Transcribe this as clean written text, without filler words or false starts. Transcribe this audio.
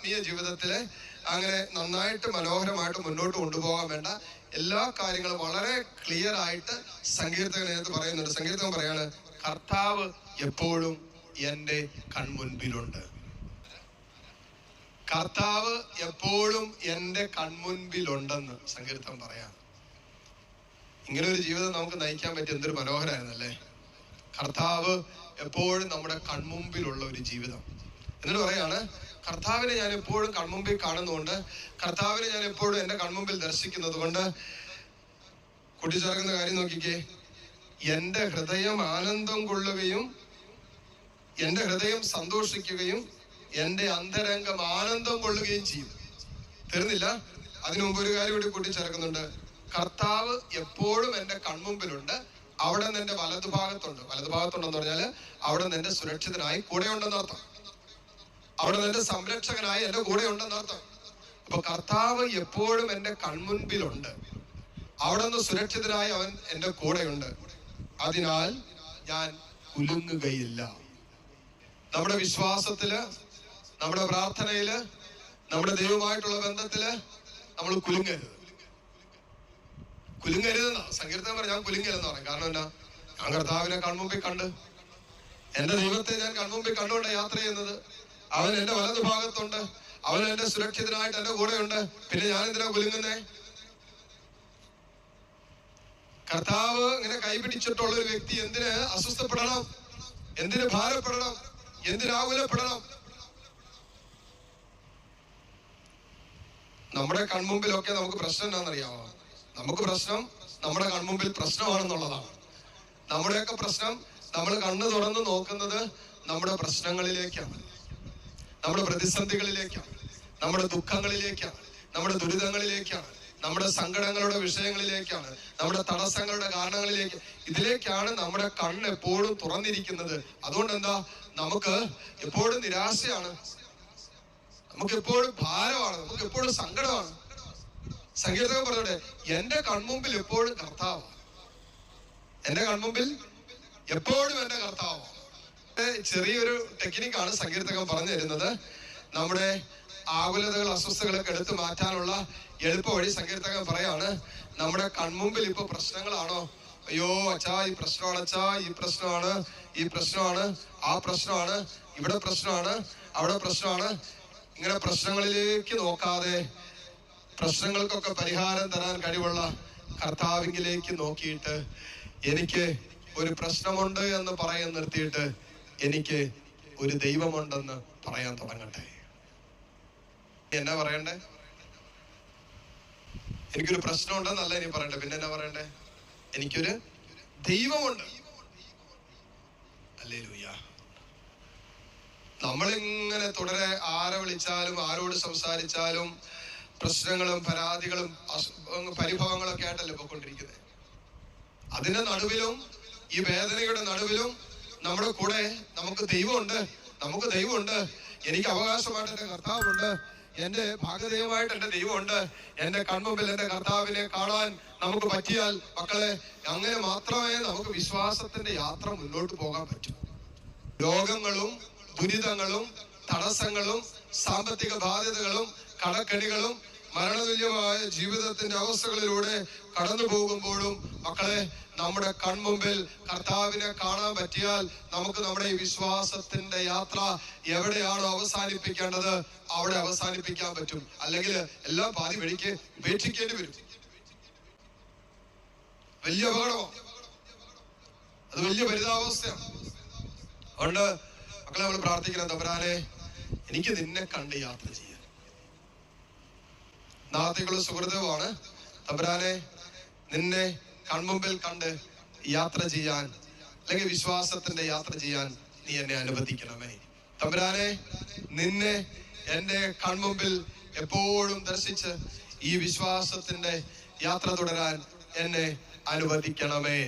ആത്മീയ ജീവിതത്തിലെ അങ്ങനെ നന്നായിട്ട് മനോഹരമായിട്ട് മുന്നോട്ട് കൊണ്ടുപോകാൻ വേണ്ട എല്ലാ കാര്യങ്ങളും വളരെ ക്ലിയർ ആയിട്ട് സങ്കീർത്തകനകത്ത് പറയുന്നുണ്ട്. സങ്കീർത്തകൻ പറയാണ്, കർത്താവ് എപ്പോഴും എൻ്റെ കൺമുൻപിലുണ്ട്. കർത്താവ് എപ്പോഴും എൻ്റെ കൺമുൻപിലുണ്ടെന്ന് സങ്കീർത്തകൻ പറയാം. ഇങ്ങനെ ഒരു ജീവിതം നമുക്ക് നയിക്കാൻ പറ്റിയ എന്തൊരു മനോഹരമായിരുന്നല്ലേ. കർത്താവ് എപ്പോഴും നമ്മുടെ കൺമുമ്പിലുള്ള ഒരു ജീവിതം. എന്നിട്ട് പറയാണ്, കർത്താവിനെ ഞാൻ എപ്പോഴും കൺമുമ്പിൽ കാണുന്നതുകൊണ്ട്, കർത്താവിനെ ഞാൻ എപ്പോഴും എൻ്റെ കൺമുമ്പിൽ ദർശിക്കുന്നത് കൊണ്ട് കൂട്ടിച്ചേർക്കുന്ന കാര്യം നോക്കിക്കേ, എൻ്റെ ഹൃദയം ആനന്ദം കൊള്ളുകയും എൻ്റെ ഹൃദയം സന്തോഷിക്കുകയും എൻ്റെ അന്തരംഗം ആനന്ദം കൊള്ളുകയും ചെയ്യും. തീർന്നില്ല, അതിനു മുമ്പ് ഒരു കാര്യം കൂടി കൂട്ടിച്ചേർക്കുന്നുണ്ട്. കർത്താവ് എപ്പോഴും എൻ്റെ കൺമുമ്പിലുണ്ട്, അവിടെ നിന്ന് എൻ്റെ വലതുഭാഗത്തുണ്ട്. വലതുഭാഗത്തുണ്ടെന്ന് പറഞ്ഞാൽ അവിടെ നിന്ന് എൻ്റെ സുരക്ഷിതനായി കൂടെ ഉണ്ടെന്ന് അർത്ഥം. അവിടെ നിന്ന് എൻ്റെ സംരക്ഷകനായി എൻ്റെ കൂടെ ഉണ്ടെന്ന് അർത്ഥം. അപ്പൊ കർത്താവ് എപ്പോഴും എൻ്റെ കൺമുൻപിലുണ്ട്, അവിടെ നിന്ന് സുരക്ഷിതനായി അവൻ എൻ്റെ കൂടെയുണ്ട്. അതിനാൽ ഞാൻ കുലുങ്ങുകയില്ല. നമ്മുടെ വിശ്വാസത്തില്, നമ്മുടെ പ്രാർത്ഥനയില്, നമ്മുടെ ദൈവമായിട്ടുള്ള ബന്ധത്തില് നമ്മൾ കുലുങ്ങരുത്. കുലുങ്ങരുതെന്നാ സങ്കീർത്തനം പറഞ്ഞ. ഞാൻ കുലുങ്ങരുതെന്ന് പറയും. കാരണം എന്നാ, ഞാൻ കർത്താവിനെ കൺമുമ്പിൽ കണ്ട്, എന്റെ ദൈവത്തെ ഞാൻ കൺമുമ്പിൽ കണ്ടുകൊണ്ട് യാത്ര ചെയ്യുന്നത്. അവൻ എന്റെ വലതു ഭാഗത്തുണ്ട്, അവൻ എന്റെ സുരക്ഷിതനായിട്ട് എന്റെ കൂടെയുണ്ട്. പിന്നെ ഞാൻ എന്തിനാ കുലുങ്ങുന്നേ? കർത്താവ് ഇങ്ങനെ കൈപിടിച്ചിട്ടുള്ള ഒരു വ്യക്തി എന്തിന് അസ്വസ്ഥപ്പെടണം? എന്തിന് ഭാരപ്പെടണം? എന്തിനാകുലപ്പെടണം? നമ്മുടെ കൺമുമ്പിലൊക്കെ നമുക്ക് പ്രശ്നം എന്താണെന്നറിയാമോ? നമുക്ക് പ്രശ്നം നമ്മുടെ കൺമുമ്പിൽ പ്രശ്നമാണെന്നുള്ളതാണ്. നമ്മുടെയൊക്കെ പ്രശ്നം നമ്മൾ കണ്ണു തുറന്ന് നോക്കുന്നത് നമ്മുടെ പ്രശ്നങ്ങളിലേക്കാണ്, നമ്മുടെ പ്രതിസന്ധികളിലേക്കാണ്, നമ്മുടെ ദുഃഖങ്ങളിലേക്കാണ്, നമ്മുടെ ദുരിതങ്ങളിലേക്കാണ്, നമ്മുടെ സങ്കടങ്ങളുടെ വിഷയങ്ങളിലേക്കാണ്, നമ്മുടെ തടസ്സങ്ങളുടെ കാരണങ്ങളിലേക്ക്. ഇതിലേക്കാണ് നമ്മുടെ കണ്ണ് എപ്പോഴും തുറന്നിരിക്കുന്നത്. അതുകൊണ്ട് എന്താ, നമുക്ക് എപ്പോഴും നിരാശയാണ്, നമുക്ക് എപ്പോഴും ഭാരമാണ്, നമുക്ക് എപ്പോഴും സങ്കടമാണ്. സങ്കീർത്തകൻ പറഞ്ഞോട്ടെ, എന്റെ കൺമുമ്പിൽ എപ്പോഴും കർത്താവ്, എന്റെ കൺമുമ്പിൽ എപ്പോഴും എന്റെ കർത്താവ്. ചെറിയൊരു ടെക്നിക്കാണ് സങ്കീർത്തകൻ പറഞ്ഞു തരുന്നത്. നമ്മുടെ ആകുലതകൾ, അസ്വസ്ഥതകളൊക്കെ എടുത്തു മാറ്റാനുള്ള എളുപ്പ വഴി സങ്കീർത്തകൻ പറയാണ്. നമ്മുടെ കൺമുമ്പിൽ ഇപ്പൊ പ്രശ്നങ്ങളാണോ? അയ്യോ അച്ഛാ, ഈ പ്രശ്നമാണ് അച്ഛാ, ഈ പ്രശ്നമാണ്, ഈ പ്രശ്നമാണ്, ആ പ്രശ്നമാണ്, ഇവിടെ പ്രശ്നമാണ്, അവിടെ പ്രശ്നമാണ്. ഇങ്ങനെ പ്രശ്നങ്ങളിലേക്ക് നോക്കാതെ പ്രശ്നങ്ങൾക്കൊക്കെ പരിഹാരം തരാൻ കഴിവുള്ള കർത്താവിലേക്ക് നോക്കിയിട്ട്, എനിക്ക് ഒരു പ്രശ്നമുണ്ട് എന്ന് പറയാൻ നിർത്തിയിട്ട് എനിക്ക് ഒരു ദൈവമുണ്ടെന്ന് പറയാൻ തുടങ്ങട്ടെ. എന്നാ പറയണ്ടേ? എനിക്കൊരു പ്രശ്നമുണ്ടെന്നല്ല ഇനി പറയണ്ടേ, പിന്നെ എന്നാ പറയണ്ടേ? എനിക്കൊരു ദൈവമുണ്ട്. ഹല്ലേലൂയ. നമ്മളിങ്ങനെ തുടരെ ആരെ വിളിച്ചാലും ആരോട് സംസാരിച്ചാലും പ്രശ്നങ്ങളും പരാതികളും പരിഭവങ്ങളൊക്കെ ആയിട്ടല്ലേ പോയിക്കൊണ്ടിരിക്കുന്നത്. അതിന്റെ നടുവിലും ഈ വേദനയുടെ നടുവിലും നമ്മുടെ കൂടെ നമുക്ക് ദൈവമുണ്ട്, നമുക്ക് ദൈവമുണ്ട്. എനിക്ക് അവകാശമായിട്ട് എന്റെ കർത്താവുണ്ട്, എന്റെ ഭാഗദൈവമായിട്ട് എന്റെ ദൈവമുണ്ട്. എന്റെ കൺമുമ്പിൽ എന്റെ കർത്താവിനെ കാണാൻ നമുക്ക് പറ്റിയാൽ മക്കളെ, അങ്ങനെ മാത്രമേ നമുക്ക് വിശ്വാസത്തിന്റെ യാത്ര മുന്നോട്ട് പോകാൻ പറ്റൂ. രോഗങ്ങളും ദുരിതങ്ങളും തടസ്സങ്ങളും സാമ്പത്തിക ബാധ്യതകളും കടക്കെണികളും മരണതുല്യമായ ജീവിതത്തിന്റെ അവസ്ഥകളിലൂടെ കടന്നു പോകുമ്പോഴും മക്കളെ, നമ്മുടെ കൺമുമ്പിൽ കർത്താവിനെ കാണാൻ പറ്റിയാൽ നമുക്ക് നമ്മുടെ ഈ വിശ്വാസത്തിന്റെ യാത്ര എവിടെയാണോ അവസാനിപ്പിക്കേണ്ടത് അവിടെ അവസാനിപ്പിക്കാൻ പറ്റും. അല്ലെങ്കിൽ എല്ലാം പാതി വഴിക്ക് ഉപേക്ഷിക്കേണ്ടി വരും. വലിയ അപകടമാണ് അത്, വലിയ പരിതാവസ്ഥയാണ്. അതുകൊണ്ട് മക്കളെ, നമ്മൾ പ്രാർത്ഥിക്കണം, തമ്പുരാനെ എനിക്ക് നിന്നെ കണ്ട് യാത്ര ചെയ്യാൻ. നാളത്തേക്കുള്ള സുഹൃതമാണ്. തമ്പുരാനെ നിന്നെ കൺമുമ്പിൽ കണ്ട് യാത്ര ചെയ്യാൻ, അല്ലെങ്കിൽ വിശ്വാസത്തിന്റെ യാത്ര ചെയ്യാൻ നീ എന്നെ അനുവദിക്കണമേ. തമ്പുരാനെ നിന്നെ എന്റെ കൺമുമ്പിൽ എപ്പോഴും ദർശിച്ച് ഈ വിശ്വാസത്തിന്റെ യാത്ര തുടരാൻ എന്നെ അനുവദിക്കണമേ.